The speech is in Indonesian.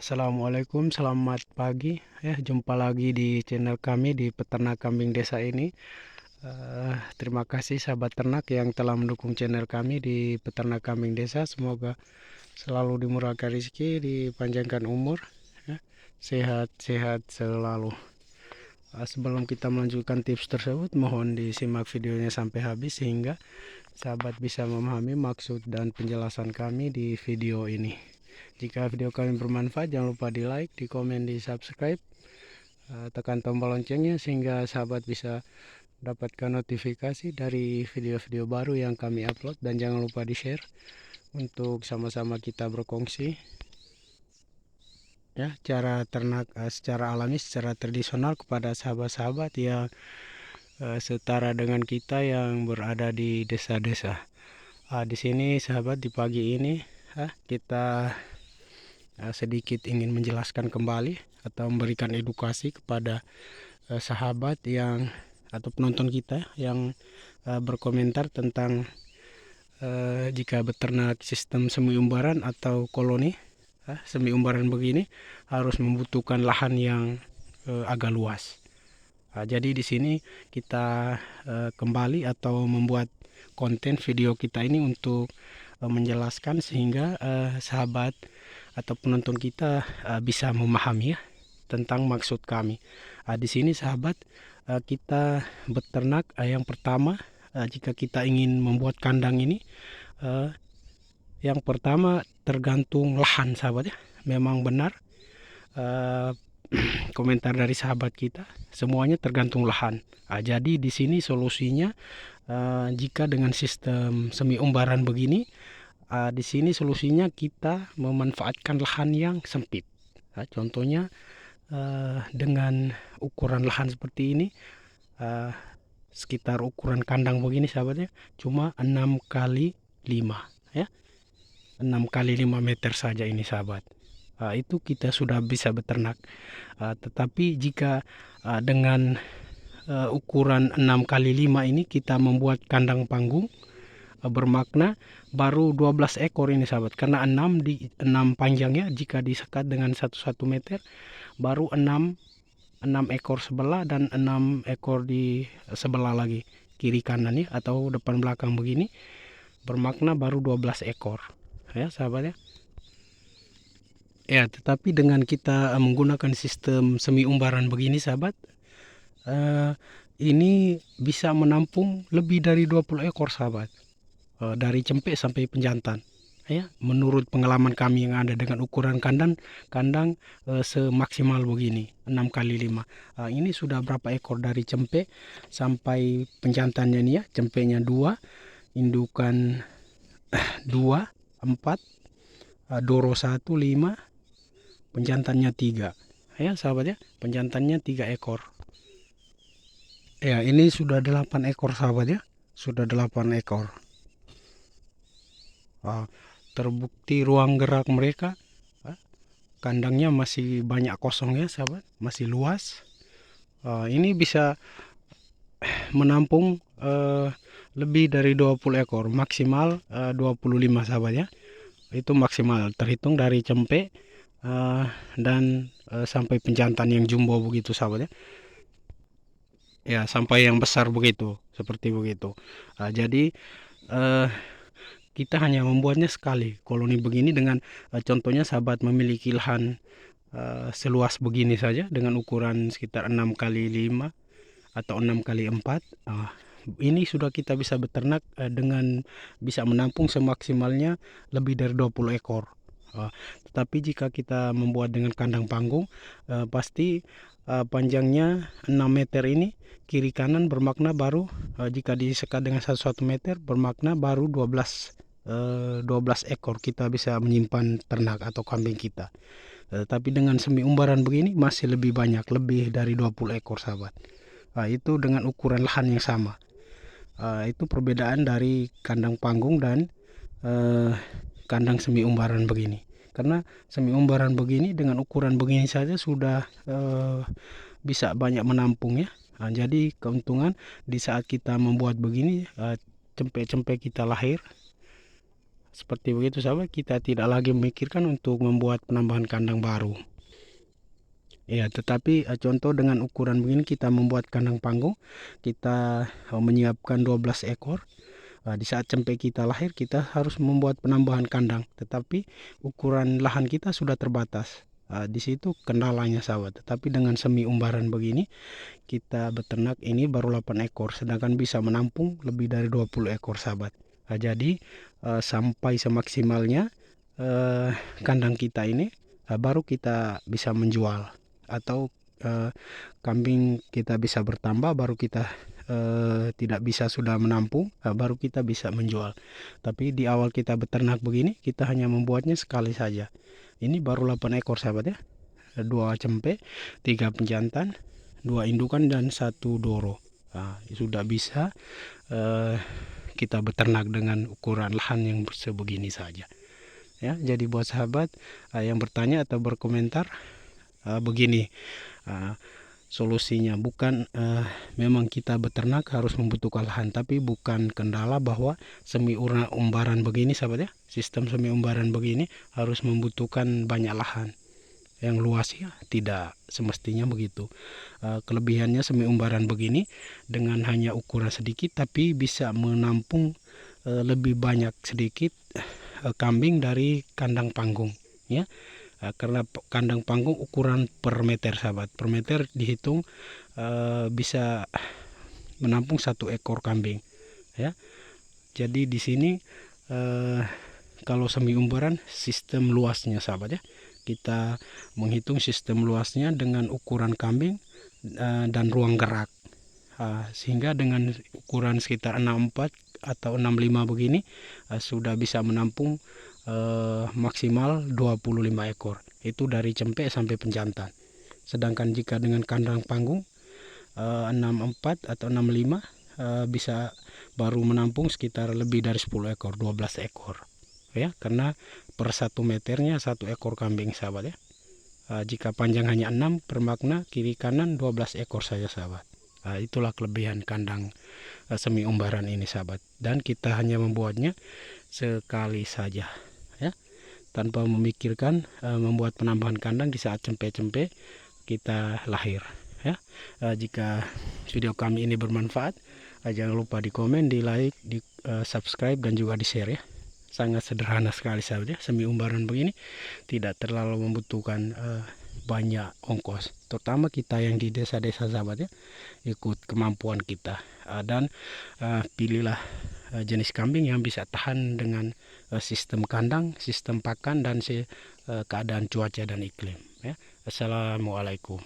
Assalamualaikum, selamat pagi. Jumpa lagi di channel kami di Peternak Kambing Desa ini. Terima kasih sahabat ternak yang telah mendukung channel kami di Peternak Kambing Desa. Semoga selalu dimurahkan rezeki, dipanjangkan umur, ya, sehat-sehat selalu. Sebelum kita melanjutkan tips tersebut, mohon disimak videonya sampai habis sehingga sahabat bisa memahami maksud dan penjelasan kami di video ini. Jika video kami bermanfaat, jangan lupa di like, di komen, di subscribe, tekan tombol loncengnya sehingga sahabat bisa dapatkan notifikasi dari video-video baru yang kami upload. Dan jangan lupa di share untuk sama-sama kita berkongsi ya cara ternak secara alami, secara tradisional kepada sahabat-sahabat yang setara dengan kita yang berada di desa-desa. Di sini sahabat, di pagi ini kita sedikit ingin menjelaskan kembali atau memberikan edukasi kepada sahabat yang atau penonton kita yang berkomentar tentang jika beternak sistem semi umbaran atau koloni semi umbaran begini harus membutuhkan lahan yang agak luas. Jadi di sini kita kembali atau membuat konten video kita ini untuk menjelaskan sehingga sahabat atau penonton kita bisa memahami ya tentang maksud kami. Di sini sahabat, kita beternak yang pertama, jika kita ingin membuat kandang ini, yang pertama tergantung lahan sahabat ya. Memang benar komentar dari sahabat kita, semuanya tergantung lahan. Jadi di sini solusinya jika dengan sistem semi umbaran begini, di sini solusinya kita memanfaatkan lahan yang sempit. Contohnya dengan ukuran lahan seperti ini, sekitar ukuran kandang begini sahabatnya, cuma 6 kali 5 ya, 6 kali 5 meter saja ini sahabat. Itu kita sudah bisa beternak. Tetapi jika dengan ukuran 6 kali 5 ini kita membuat kandang panggung, bermakna baru 12 ekor ini sahabat, karena 6 panjangnya jika disekat dengan 1 meter baru 6 ekor sebelah dan 6 ekor di sebelah lagi kiri kanan ya, atau depan belakang begini, bermakna baru 12 ekor ya sahabat ya. Tetapi dengan kita menggunakan sistem semi umbaran begini sahabat, ini bisa menampung lebih dari 20 ekor sahabat, dari cempek sampai penjantan ya, menurut pengalaman kami yang ada dengan ukuran kandang semaksimal begini 6 kali 5. Ini sudah berapa ekor dari cempek sampai penjantannya nih ya. Cempeknya 2, indukan 2, 4, doro 1, 5, penjantannya 3 ya sahabat ya. Penjantannya 3 ekor ya. Ini sudah 8 ekor sahabat ya, sudah 8 ekor. Terbukti ruang gerak mereka, kandangnya masih banyak kosong ya sahabat, masih luas. Ini bisa menampung lebih dari 20 ekor, maksimal 25 sahabat ya. Itu maksimal terhitung dari cempek dan sampai penjantan yang jumbo begitu sahabat ya. Sampai yang besar begitu, seperti begitu. Jadi kita hanya membuatnya sekali koloni begini dengan contohnya sahabat memiliki lahan seluas begini saja dengan ukuran sekitar 6 kali 5 atau 6 kali 4. Ini sudah kita bisa beternak dengan bisa menampung semaksimalnya lebih dari 20 ekor. Tetapi jika kita membuat dengan kandang panggung, pasti panjangnya 6 meter ini kiri kanan, bermakna baru jika disekat dengan 1 meter bermakna baru 12 ekor kita bisa menyimpan ternak atau kambing kita. Tapi dengan semi umbaran begini masih lebih banyak, lebih dari 20 ekor sahabat. Itu dengan ukuran lahan yang sama. Itu perbedaan dari kandang panggung dan kandang semi umbaran begini. Karena semi umbaran begini dengan ukuran begini saja sudah bisa banyak menampung ya. Jadi keuntungan di saat kita membuat begini, cempek-cempek kita lahir seperti begitu sahabat, kita tidak lagi memikirkan untuk membuat penambahan kandang baru. Ya, tetapi contoh dengan ukuran begini kita membuat kandang panggung, kita menyiapkan 12 ekor. Di saat cempe kita lahir, kita harus membuat penambahan kandang, tetapi ukuran lahan kita sudah terbatas. Di situ kendalanya sahabat. Tetapi dengan semi umbaran begini, kita beternak ini baru 8 ekor, sedangkan bisa menampung lebih dari 20 ekor sahabat. Jadi sampai semaksimalnya kandang kita ini baru kita bisa menjual, atau kambing kita bisa bertambah, baru kita tidak bisa sudah menampung, baru kita bisa menjual. Tapi di awal kita beternak begini, kita hanya membuatnya sekali saja. Ini baru 8 ekor sahabat ya, 2 cempe, 3 penjantan, 2 indukan dan 1 doro. Sudah bisa kita beternak dengan ukuran lahan yang sebegini saja ya. Jadi buat sahabat yang bertanya atau berkomentar, begini solusinya, bukan memang kita beternak harus membutuhkan lahan, tapi bukan kendala bahwa semi umbaran begini sahabat ya, sistem semi umbaran begini harus membutuhkan banyak lahan yang luas ya, tidak semestinya begitu. Kelebihannya semi umbaran begini dengan hanya ukuran sedikit tapi bisa menampung lebih banyak sedikit kambing dari kandang panggung ya. Karena kandang panggung ukuran per meter sahabat, per meter dihitung bisa menampung 1 ekor kambing ya. Jadi di sini kalau semi umbaran sistem luasnya sahabat ya, kita menghitung sistem luasnya dengan ukuran kambing dan ruang gerak, sehingga dengan ukuran sekitar 64 atau 65 begini sudah bisa menampung maksimal 25 ekor, itu dari cempe sampai penjantan. Sedangkan jika dengan kandang panggung 64 atau 65 bisa baru menampung sekitar lebih dari 10 ekor, 12 ekor ya, karena per 1 meternya 1 ekor kambing sahabat ya. Jika panjang hanya 6, bermakna kiri kanan 12 ekor saja sahabat. Itulah kelebihan kandang semi umbaran ini sahabat, dan kita hanya membuatnya sekali saja ya, tanpa memikirkan membuat penambahan kandang di saat cempe-cempe kita lahir ya. Jika video kami ini bermanfaat, jangan lupa di komen, di like, di subscribe dan juga di share ya. Sangat sederhana sekali sahabat ya, semi umbaran begini tidak terlalu membutuhkan banyak ongkos, terutama kita yang di desa-desa sahabat ya. Ikut kemampuan kita dan pilihlah jenis kambing yang bisa tahan dengan sistem kandang, sistem pakan, dan keadaan cuaca dan iklim ya. Assalamualaikum.